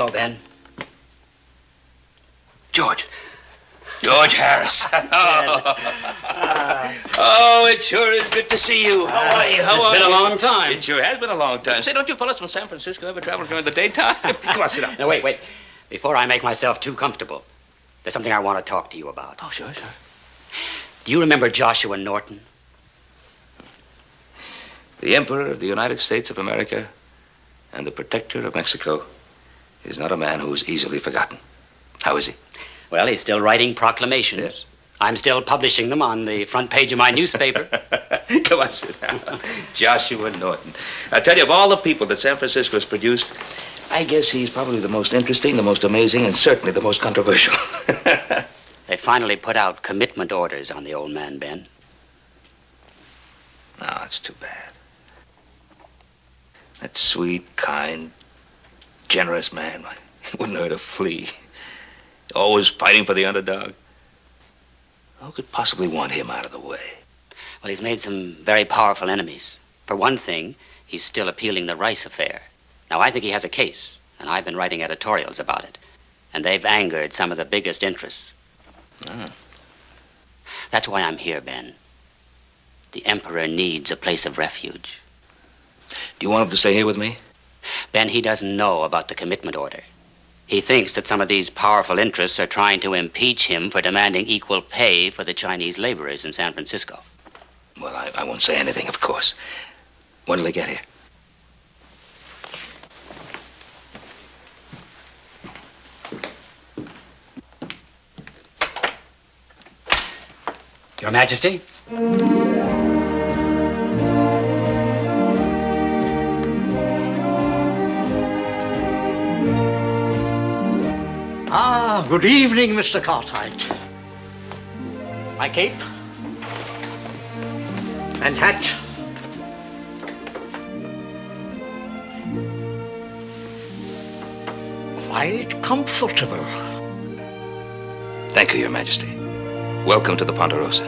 Hello, Ben. George Harris. Oh, it sure is good to see you. How are you? It's been a long time. It sure has been a long time. Say, don't you fellas from San Francisco ever travel during the daytime? Come on, sit down. Now, wait. Before I make myself too comfortable, there's something I want to talk to you about. Oh, sure. Do you remember Joshua Norton? The Emperor of the United States of America and the Protector of Mexico is not a man who is easily forgotten. How is he? Well, he's still writing proclamations. Yes. I'm still publishing them on the front page of my newspaper. Come on, sit down. Joshua Norton. I tell you, of all the people that San Francisco has produced, I guess he's probably the most interesting, the most amazing, and certainly the most controversial. They finally put out commitment orders on the old man, Ben. No, that's too bad. That sweet, kind, generous man, he wouldn't hurt a flea. Always fighting for the underdog. Who could possibly want him out of the way? Well, he's made some very powerful enemies. For one thing, he's still appealing the Rice affair. Now, I think he has a case, and I've been writing editorials about it. And they've angered some of the biggest interests. That's why I'm here, Ben. The Emperor needs a place of refuge. Do you want him to stay here with me? Ben, he doesn't know about the commitment order. He thinks that some of these powerful interests are trying to impeach him for demanding equal pay for the Chinese laborers in San Francisco. Well, I won't say anything, of course. When will they get here? Your Majesty? Good evening, Mr. Cartwright. My cape and hat. Quite comfortable. Thank you, Your Majesty. Welcome to the Ponderosa.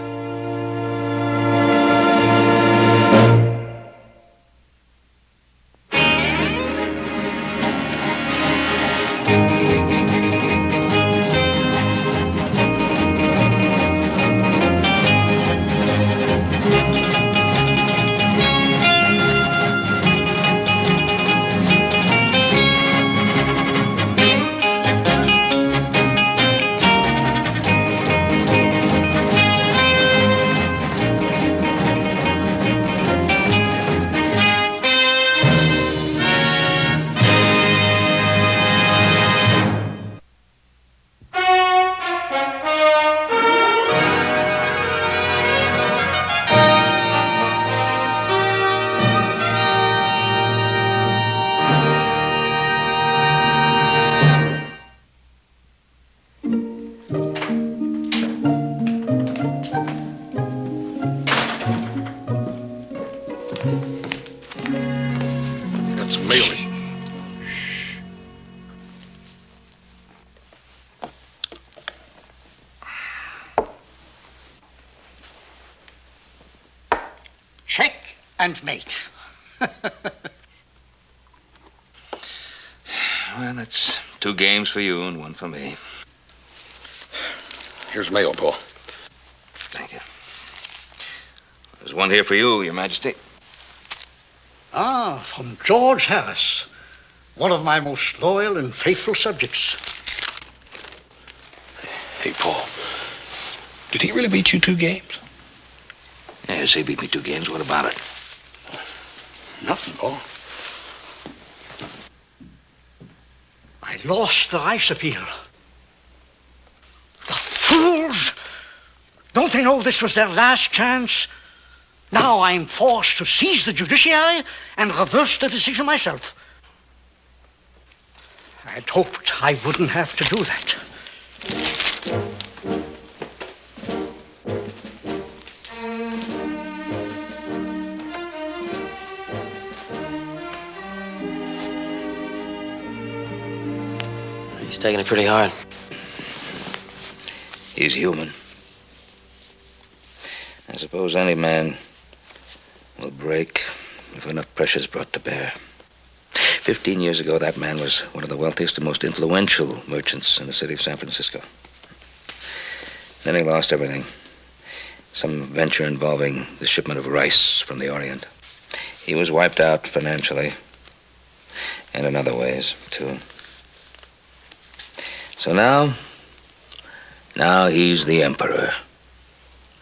Check and mate. Well, that's 2 games for you and 1 for me. Here's mail, Paul. Thank you. There's 1 here for you, Your Majesty. From George Harris, one of my most loyal and faithful subjects. Hey, Paul, did he really beat you 2 games? Yes, he beat me 2 games. What about it? Nothing, Paul. I lost the Rice appeal. The fools! Don't they know this was their last chance? Now I'm forced to seize the judiciary and reverse the decision myself. I'd hoped I wouldn't have to do that. He's taking it pretty hard. He's human. I suppose any man will break if enough pressure's brought to bear. 15 years ago, that man was one of the wealthiest and most influential merchants in the city of San Francisco. Then he lost everything. Some venture involving the shipment of rice from the Orient. He was wiped out financially, and in other ways, too. So now he's the emperor,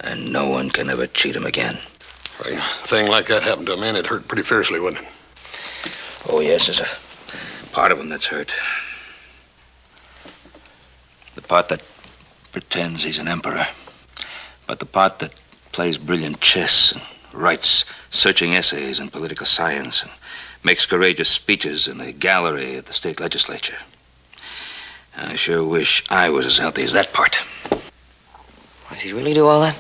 and no one can ever cheat him again. Right. A thing like that happened to a man, it hurt pretty fiercely, wouldn't it? Oh, yes, there's a part of him that's hurt. The part that pretends he's an emperor. But the part that plays brilliant chess and writes searching essays in political science and makes courageous speeches in the gallery at the state legislature. I sure wish I was as healthy as that part. Does he really do all that?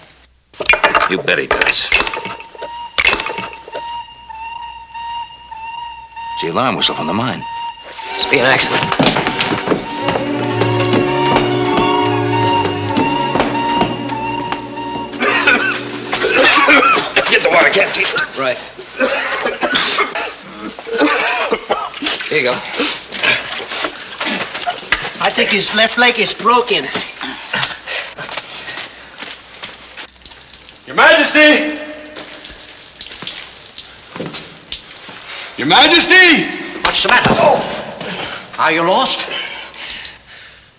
You bet he does. It's the alarm whistle from the mine. Must be an accident. Get the water, Captain. Right. Here you go. I think his left leg is broken. Your Majesty! Your Majesty! What's the matter? Oh. Are you lost?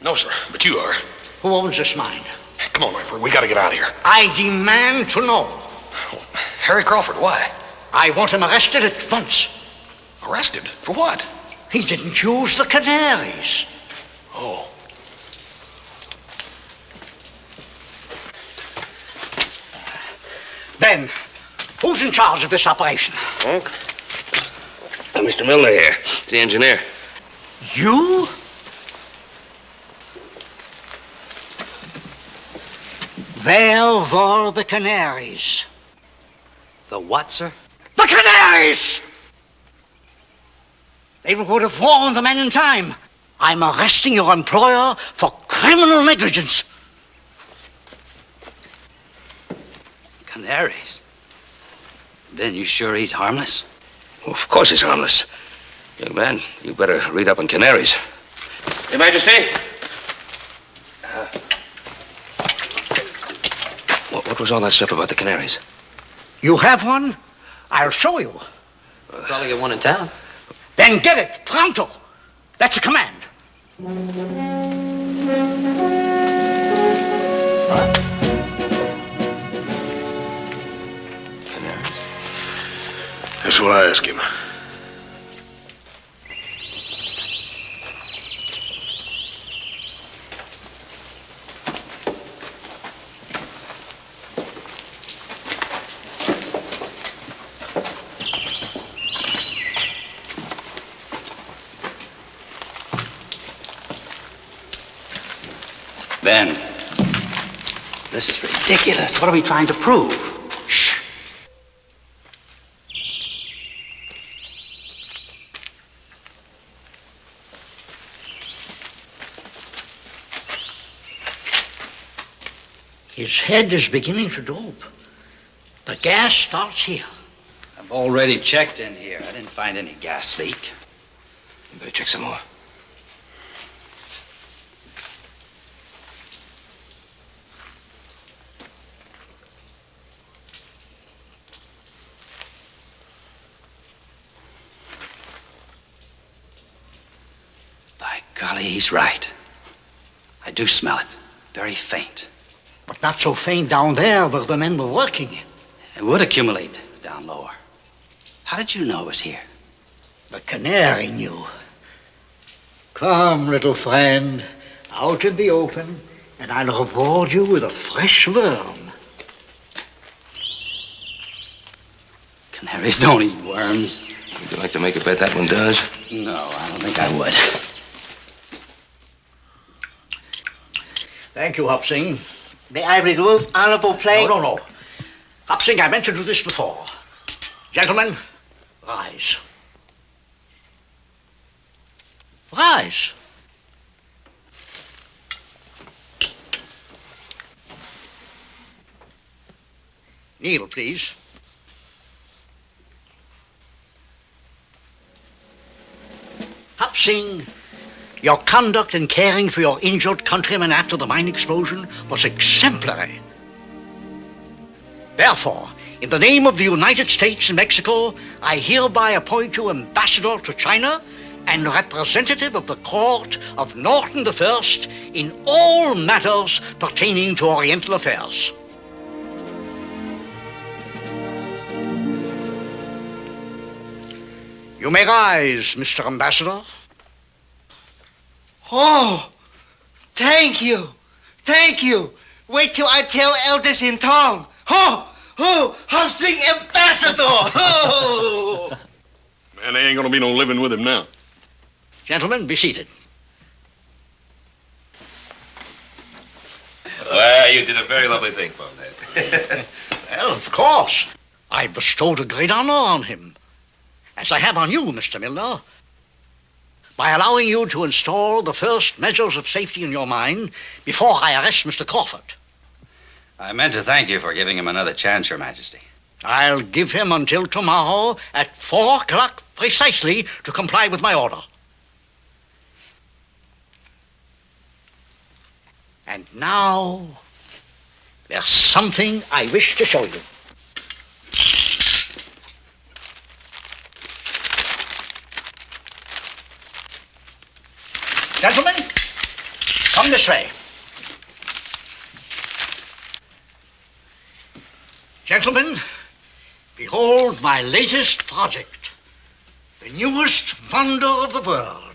No, sir, but you are. Who owns this mine? Come on, Emperor, we gotta get out of here. I demand to know. Harry Crawford, why? I want him arrested at once. Arrested? For what? He didn't use the canaries. Oh. Ben, who's in charge of this operation? Mr. Milner here. He's the engineer. You? Where were the canaries? The what, sir? The canaries! They would have warned the men in time. I'm arresting your employer for criminal negligence. Canaries? Ben, you sure he's harmless? Well, of course he's harmless. Young man, you better read up on canaries. Your Majesty? What was all that stuff about the canaries? You have one? I'll show you. Probably get one in town. Then get it, pronto. That's a command. Canaries? That's what I asked him. Ben, this is ridiculous. What are we trying to prove? Shh. His head is beginning to droop. The gas starts here. I've already checked in here. I didn't find any gas leak. You better check some more. By golly, he's right. I do smell it. Very faint. But not so faint down there where the men were working. It would accumulate down lower. How did you know it was here? The canary knew. Come, little friend, out in the open, and I'll reward you with a fresh worm. Canaries don't eat worms. Would you like to make a bet that one does? No, I don't think I would. Thank you, Hopsing. May I remove honorable plate? No. Hopsing, I meant to do this before. Gentlemen, rise. Rise. Kneel, please. Singh, your conduct in caring for your injured countrymen after the mine explosion was exemplary. Therefore, in the name of the United States and Mexico, I hereby appoint you ambassador to China and representative of the court of Norton I in all matters pertaining to Oriental affairs. You may rise, Mr. Ambassador. Oh, thank you. Thank you. Wait till I tell elders in town. I'm sing ambassador. Oh. Man, they ain't gonna be no living with him now. Gentlemen, be seated. Well, you did a very lovely thing for him, Well, of course. I bestowed a great honor on him, as I have on you, Mr. Milner, by allowing you to install the first measures of safety in your mine before I arrest Mr. Crawford. I meant to thank you for giving him another chance, Your Majesty. I'll give him until tomorrow at 4 o'clock precisely to comply with my order. And now, there's something I wish to show you. Gentlemen, come this way. Gentlemen, behold my latest project, the newest wonder of the world.